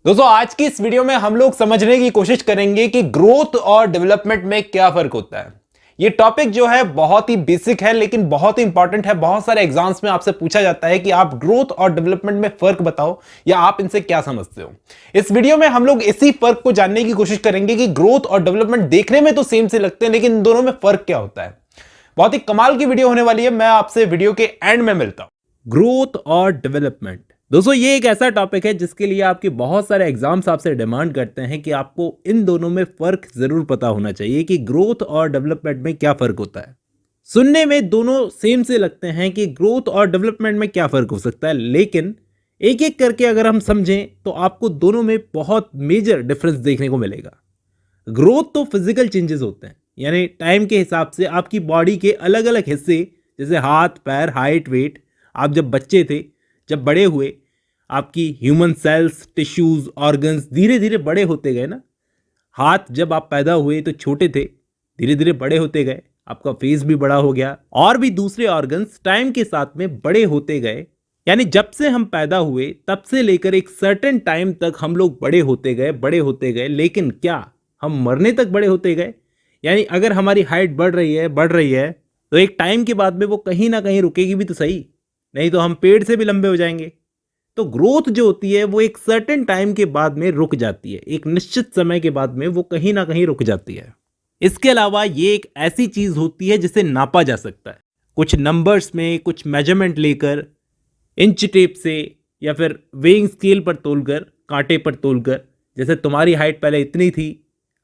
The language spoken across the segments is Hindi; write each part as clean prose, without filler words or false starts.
दोस्तों आज की इस वीडियो में हम लोग समझने की कोशिश करेंगे कि ग्रोथ और डेवलपमेंट में क्या फर्क होता है। ये टॉपिक जो है बहुत ही बेसिक है लेकिन बहुत ही इंपॉर्टेंट है। बहुत सारे एग्जाम्स में आपसे पूछा जाता है कि आप ग्रोथ और डेवलपमेंट में फर्क बताओ या आप इनसे क्या समझते हो। इस वीडियो में हम लोग इसी फर्क को जानने की कोशिश करेंगे कि ग्रोथ और डेवलपमेंट देखने में तो सेम से लगते हैं लेकिन इन दोनों में फर्क क्या होता है। बहुत ही कमाल की वीडियो होने वाली है। मैं आपसे वीडियो के एंड में मिलता हूं। ग्रोथ और डेवलपमेंट दोस्तों ये एक ऐसा टॉपिक है जिसके लिए आपके बहुत सारे एग्जाम्स आपसे डिमांड करते हैं कि आपको इन दोनों में फर्क जरूर पता होना चाहिए कि ग्रोथ और डेवलपमेंट में क्या फर्क होता है। सुनने में दोनों सेम से लगते हैं कि ग्रोथ और डेवलपमेंट में क्या फर्क हो सकता है, लेकिन एक एक करके अगर हम समझें तो आपको दोनों में बहुत मेजर डिफरेंस देखने को मिलेगा। ग्रोथ तो फिजिकल चेंजेस होते हैं, यानी टाइम के हिसाब से आपकी बॉडी के अलग अलग हिस्से जैसे हाथ पैर हाइट वेट, आप जब बच्चे थे जब बड़े हुए आपकी ह्यूमन सेल्स टिश्यूज ऑर्गन्स धीरे धीरे बड़े होते गए ना। हाथ जब आप पैदा हुए तो छोटे थे, धीरे धीरे बड़े होते गए, आपका फेस भी बड़ा हो गया और भी दूसरे ऑर्गन्स टाइम के साथ में बड़े होते गए। यानी जब से हम पैदा हुए तब से लेकर एक सर्टेन टाइम तक हम लोग बड़े होते गए, लेकिन क्या हम मरने तक बड़े होते गए? यानी अगर हमारी हाइट बढ़ रही है तो एक टाइम के बाद में वो कहीं ना कहीं रुकेगी भी तो सही, नहीं तो हम पेड़ से भी लंबे हो जाएंगे। तो ग्रोथ जो होती है वो एक सर्टेन टाइम के बाद में रुक जाती है, एक निश्चित समय के बाद में वो कहीं ना कहीं रुक जाती है। इसके अलावा ये एक ऐसी चीज होती है जिसे नापा जा सकता है कुछ नंबर्स में, कुछ मेजरमेंट लेकर, इंच टेप से या फिर वेइंग स्केल पर तोलकर, कांटे पर तोलकर। जैसे तुम्हारी हाइट पहले इतनी थी,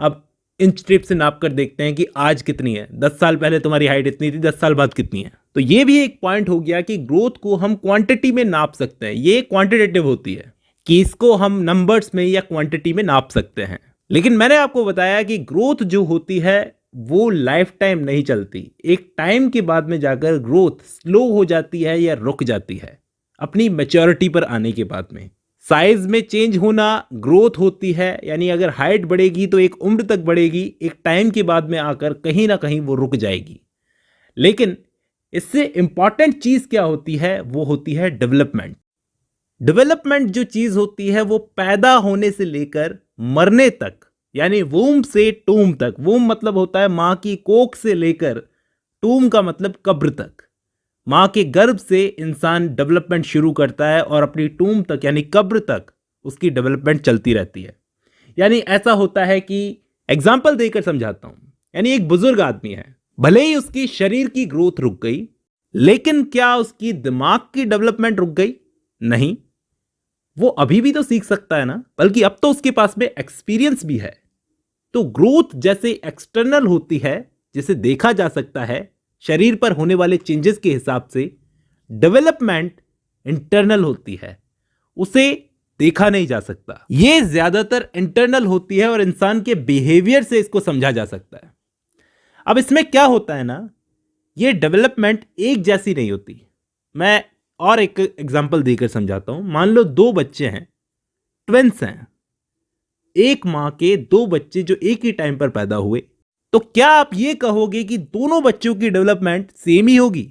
अब इंच टेप से नाप कर देखते हैं कि आज कितनी है। 10 साल पहले तुम्हारी हाइट इतनी थी, 10 साल बाद कितनी है। तो ये भी एक पॉइंट हो गया कि ग्रोथ को हम क्वांटिटी में नाप सकते हैं। ये क्वांटिटेटिव होती है कि इसको हम नंबर्स में या क्वांटिटी में नाप सकते हैं। लेकिन मैंने आपको बताया कि ग्रोथ जो होती है वो लाइफ टाइम नहीं चलती। एक टाइम के बाद में जाकर ग्रोथ स्लो हो जाती है या रुक जाती है अपनी मैच्योरिटी पर आने के बाद में। साइज में चेंज होना ग्रोथ होती है, यानी अगर हाइट बढ़ेगी तो एक उम्र तक बढ़ेगी, एक टाइम के बाद में आकर कहीं ना कहीं वो रुक जाएगी। लेकिन इससे इंपॉर्टेंट चीज क्या होती है, वो होती है डेवलपमेंट। डेवलपमेंट जो चीज होती है वो पैदा होने से लेकर मरने तक, यानी वूम से टूम तक। वूम मतलब होता है मां की कोख से लेकर, टूम का मतलब कब्र तक। मां के गर्भ से इंसान डेवलपमेंट शुरू करता है और अपनी टूम तक यानी कब्र तक उसकी डेवलपमेंट चलती रहती है। यानी ऐसा होता है कि एग्जाम्पल देकर समझाता हूं। यानी एक बुजुर्ग आदमी है, भले ही उसकी शरीर की ग्रोथ रुक गई, लेकिन क्या उसकी दिमाग की डेवलपमेंट रुक गई? नहीं, वो अभी भी तो सीख सकता है ना, बल्कि अब तो उसके पास में एक्सपीरियंस भी है। तो ग्रोथ जैसे एक्सटर्नल होती है जिसे देखा जा सकता है शरीर पर होने वाले चेंजेस के हिसाब से, डेवलपमेंट इंटरनल होती है, उसे देखा नहीं जा सकता। ये ज्यादातर इंटरनल होती है और इंसान के बिहेवियर से इसको समझा जा सकता है। अब इसमें क्या होता है ना, ये डेवलपमेंट एक जैसी नहीं होती। मैं और एक एग्जांपल देकर समझाता हूं। मान लो दो बच्चे हैं, ट्विंस हैं, एक मां के दो बच्चे जो एक ही टाइम पर पैदा हुए। तो क्या आप ये कहोगे कि दोनों बच्चों की डेवलपमेंट सेम ही होगी?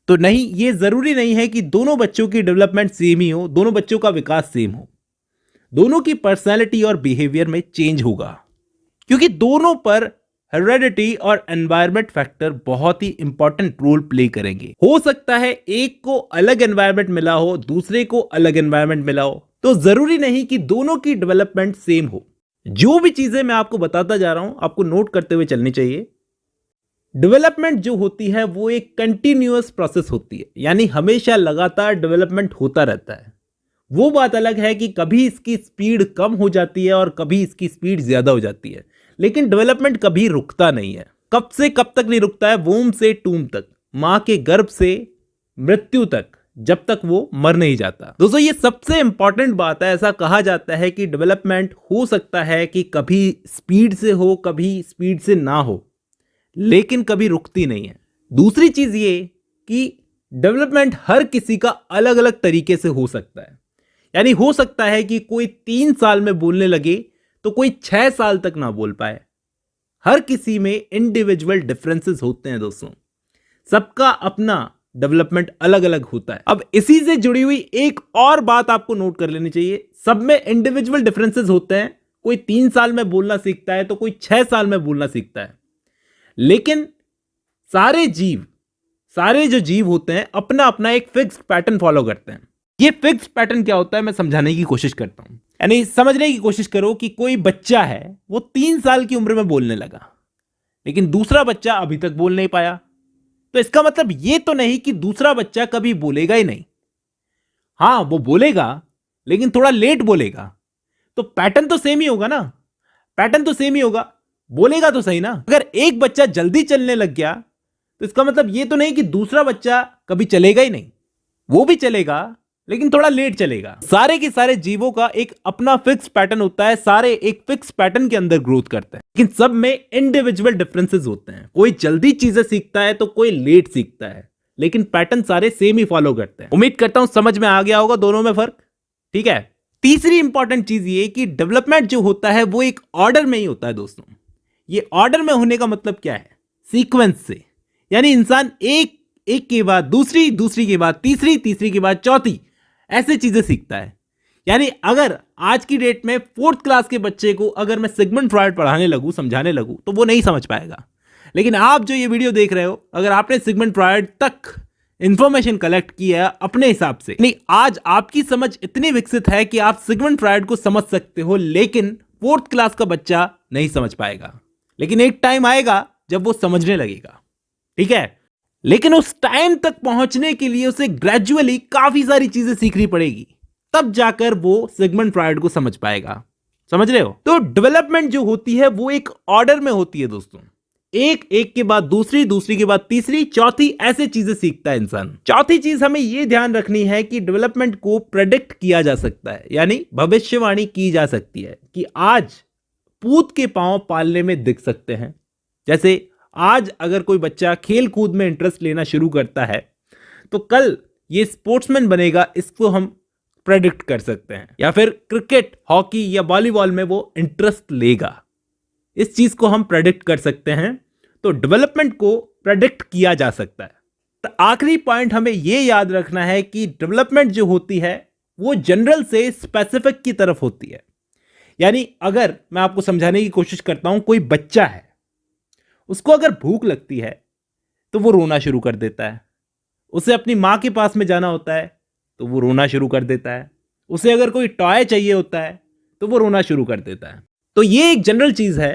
तो नहीं, ये जरूरी नहीं है कि दोनों बच्चों की डेवलपमेंट सेम ही हो, दोनों बच्चों का विकास सेम हो। दोनों की पर्सनैलिटी और बिहेवियर में चेंज होगा, क्योंकि दोनों पर हेरेडिटी और एनवायरनमेंट फैक्टर बहुत ही इंपॉर्टेंट रोल प्ले करेंगे। हो सकता है एक को अलग एनवायरनमेंट मिला हो, दूसरे को अलग एनवायरनमेंट मिला हो, तो जरूरी नहीं कि दोनों की डेवलपमेंट सेम हो। जो भी चीजें मैं आपको बताता जा रहा हूं आपको नोट करते हुए चलनी चाहिए। डेवलपमेंट जो होती है वो एक कंटिन्यूअस प्रोसेस होती है, यानी हमेशा लगातार डेवलपमेंट होता रहता है। वो बात अलग है कि कभी इसकी स्पीड कम हो जाती है और कभी इसकी स्पीड ज्यादा हो जाती है, लेकिन डेवलपमेंट कभी रुकता नहीं है। कब से कब तक नहीं रुकता है? वूम से टूम तक, मां के गर्भ से मृत्यु तक, जब तक वो मर नहीं जाता। दोस्तों ये सबसे इंपॉर्टेंट बात है। ऐसा कहा जाता है कि डेवलपमेंट हो सकता है कि कभी स्पीड से हो, कभी स्पीड से ना हो, लेकिन कभी रुकती नहीं है। दूसरी चीज ये कि डेवलपमेंट हर किसी का अलग अलग तरीके से हो सकता है। यानी हो सकता है कि कोई 3 साल में बोलने लगे तो कोई 6 साल तक ना बोल पाए। हर किसी में इंडिविजुअल डिफरेंसेस होते हैं दोस्तों। सबका अपना डेवलपमेंट अलग अलग होता है। अब इसी से जुड़ी हुई एक और बात आपको नोट कर लेनी चाहिए, सब में इंडिविजुअल डिफरेंसेस होते हैं। कोई 3 साल में बोलना सीखता है तो कोई 6 साल में बोलना सीखता है, लेकिन सारे जो जीव होते हैं अपना अपना एक फिक्स्ड पैटर्न फॉलो करते हैं। ये फिक्स्ड पैटर्न क्या होता है मैं समझाने की कोशिश करता हूं। यानी समझने की कोशिश करो कि कोई बच्चा है, वो 3 साल की उम्र में बोलने लगा, लेकिन दूसरा बच्चा अभी तक बोल नहीं पाया। तो इसका मतलब ये तो नहीं कि दूसरा बच्चा कभी बोलेगा ही नहीं। हां, वो बोलेगा लेकिन थोड़ा लेट बोलेगा। तो पैटर्न तो सेम ही होगा ना, पैटर्न तो सेम ही होगा, बोलेगा तो सही ना। अगर एक बच्चा जल्दी चलने लग गया तो इसका मतलब ये तो नहीं कि दूसरा बच्चा कभी चलेगा ही नहीं, वो भी चलेगा लेकिन थोड़ा लेट चलेगा। सारे के सारे जीवों का एक अपना फिक्स पैटर्न होता है, सारे एक फिक्स पैटर्न के अंदर ग्रोथ करते हैं, लेकिन सब में इंडिविजुअल डिफरेंसेस होते हैं। कोई जल्दी चीजें सीखता है तो कोई लेट सीखता है, लेकिन पैटर्न सारे सेम ही फॉलो करते हैं। उम्मीद करता हूं समझ में आ गया होगा दोनों में फर्क। ठीक है, तीसरी इंपॉर्टेंट चीज ये कि डेवलपमेंट जो होता है वो एक ऑर्डर में ही होता है दोस्तों। ये ऑर्डर में होने का मतलब क्या है? सीक्वेंस से, यानी इंसान एक के बाद दूसरी, दूसरी के बाद तीसरी, तीसरी के बाद चौथी, ऐसे चीजें सीखता है। यानी अगर आज की डेट में 4th क्लास के बच्चे को अगर मैं सिगमंड फ्रॉयड पढ़ाने लगूं, समझाने लगूं, तो वो नहीं समझ पाएगा। लेकिन आप जो ये वीडियो देख रहे हो, अगर आपने सिगमंड फ्रॉयड तक इंफॉर्मेशन कलेक्ट की है अपने हिसाब से, नहीं, आज आपकी समझ इतनी विकसित है कि आप सिगमंड फ्रॉयड को समझ सकते हो, लेकिन 4th क्लास का बच्चा नहीं समझ पाएगा। लेकिन एक टाइम आएगा जब वो समझने लगेगा, ठीक है। लेकिन उस टाइम तक पहुंचने के लिए उसे ग्रेजुअली काफी सारी चीजें सीखनी पड़ेगी, तब जाकर वो सिगमंड फ्रॉयड को समझ पाएगा। समझ रहे हो? तो डेवलपमेंट जो होती है वो एक ऑर्डर में होती है दोस्तों। एक के बाद दूसरी, दूसरी के बाद तीसरी, चौथी, ऐसे चीजें सीखता है इंसान। चौथी चीज हमें यह ध्यान रखनी है कि डेवलपमेंट को प्रेडिक्ट किया जा सकता है, यानी भविष्यवाणी की जा सकती है कि आज पूत के पांव पालने में दिख सकते हैं। जैसे आज अगर कोई बच्चा खेल कूद में इंटरेस्ट लेना शुरू करता है तो कल ये स्पोर्ट्समैन बनेगा, इसको हम प्रेडिक्ट कर सकते हैं। या फिर क्रिकेट, हॉकी या वॉलीबॉल में वो इंटरेस्ट लेगा, इस चीज को हम प्रेडिक्ट कर सकते हैं। तो डेवलपमेंट को प्रेडिक्ट किया जा सकता है। तो आखिरी पॉइंट हमें यह याद रखना है कि डेवलपमेंट जो होती है वो जनरल से स्पेसिफिक की तरफ होती है। यानी अगर मैं आपको समझाने की कोशिश करता हूं, कोई बच्चा है, उसको अगर भूख लगती है तो वो रोना शुरू कर देता है। उसे अपनी मां के पास में जाना होता है तो वो रोना शुरू कर देता है। उसे अगर कोई टॉय चाहिए होता है तो वो रोना शुरू कर देता है। तो ये एक जनरल चीज है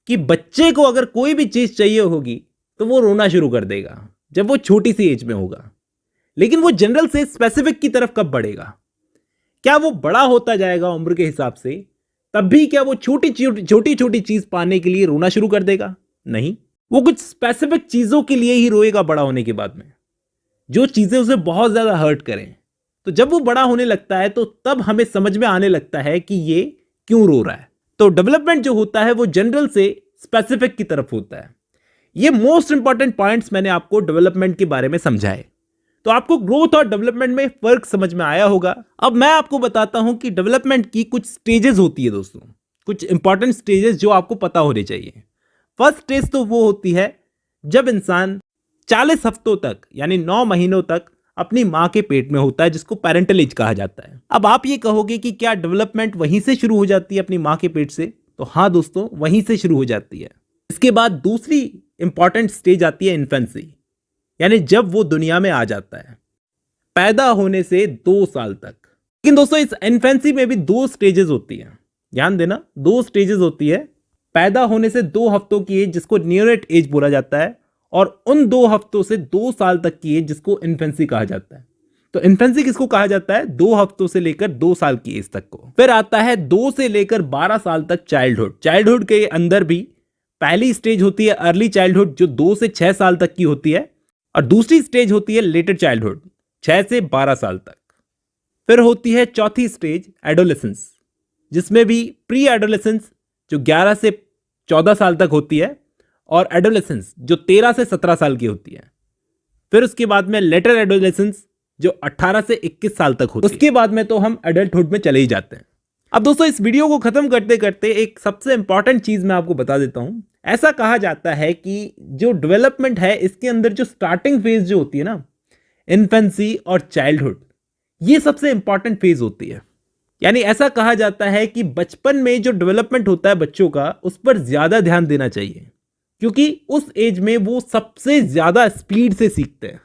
कि बच्चे को अगर कोई भी चीज चाहिए होगी तो वो रोना शुरू कर देगा जब वो छोटी सी एज में होगा। लेकिन वो जनरल से स्पेसिफिक की तरफ कब बढ़ेगा? क्या वो बड़ा होता जाएगा उम्र के हिसाब से, तब भी क्या वो छोटी छोटी चीज पाने के लिए रोना शुरू कर देगा? नहीं, वो कुछ स्पेसिफिक चीजों के लिए ही रोएगा बड़ा होने के बाद में, जो चीजें उसे बहुत ज्यादा हर्ट करें। तो जब वो बड़ा होने लगता है तो तब हमें समझ में आने लगता है कि ये क्यों रो रहा है। तो डेवलपमेंट जो होता है वो जनरल से स्पेसिफिक की तरफ होता है। ये मोस्ट इंपॉर्टेंट पॉइंट्स मैंने आपको डेवलपमेंट के बारे में समझाए। तो आपको ग्रोथ और डेवलपमेंट में फर्क समझ में आया होगा। अब मैं आपको बताता हूं कि डेवलपमेंट की कुछ स्टेजेस होती है दोस्तों, कुछ इंपॉर्टेंट स्टेजेस जो आपको पता होने चाहिए। फर्स्ट स्टेज तो वो होती है जब इंसान 40 हफ्तों तक, यानी 9 महीनों तक अपनी मां के पेट में होता है, जिसको पेरेंटल एज कहा जाता है। अब आप ये कहोगे कि क्या डेवलपमेंट वहीं से शुरू हो जाती है अपनी मां के पेट से? तो हाँ दोस्तों, वहीं से शुरू हो जाती है। इसके बाद दूसरी इंपॉर्टेंट स्टेज आती है इन्फेंसी, यानी जब वो दुनिया में आ जाता है, पैदा होने से 2 साल तक। लेकिन दोस्तों इस इन्फेंसी में भी 2 स्टेजेस होती हैं, ध्यान देना, 2 स्टेजेस होती है। पैदा होने से 2 हफ्तों की एज, जिसको न्यूनेट एज बोला जाता है, और उन 2 हफ्तों से 2 साल तक की एज, जिसको इन्फेंसी कहा जाता है। तो इन्फेंसी किसको कहा जाता है? 2 हफ्तों से लेकर 2 साल की एज तक को। फिर आता है 2 से लेकर 12 साल तक चाइल्डहुड। चाइल्डहुड के अंदर भी पहली स्टेज होती है अर्ली चाइल्डहुड, जो 2 से 6 साल तक की होती है, और दूसरी स्टेज होती है लेटर चाइल्डहुड, 6 से 12 साल तक। फिर होती है चौथी स्टेज एडोलेसेंस, जिसमें भी प्री एडोलेसेंस जो 11 से 14 साल तक होती है, और एडोलेसेंस जो 13 से 17 साल की होती है। फिर उसके बाद में लेटर एडोलेसेंस जो 18 से 21 साल तक होती है। उसके बाद में तो हम एडल्टहुड में चले ही जाते हैं। अब दोस्तों इस वीडियो को खत्म करते करते एक सबसे इंपॉर्टेंट चीज मैं आपको बता देता हूं। ऐसा कहा जाता है कि जो डेवलपमेंट है इसके अंदर जो स्टार्टिंग फेज जो होती है ना, इन्फेंसी और चाइल्डहुड, ये सबसे इंपॉर्टेंट फेज होती है। यानी ऐसा कहा जाता है कि बचपन में जो डेवलपमेंट होता है बच्चों का, उस पर ज्यादा ध्यान देना चाहिए, क्योंकि उस एज में वो सबसे ज्यादा स्पीड से सीखते हैं।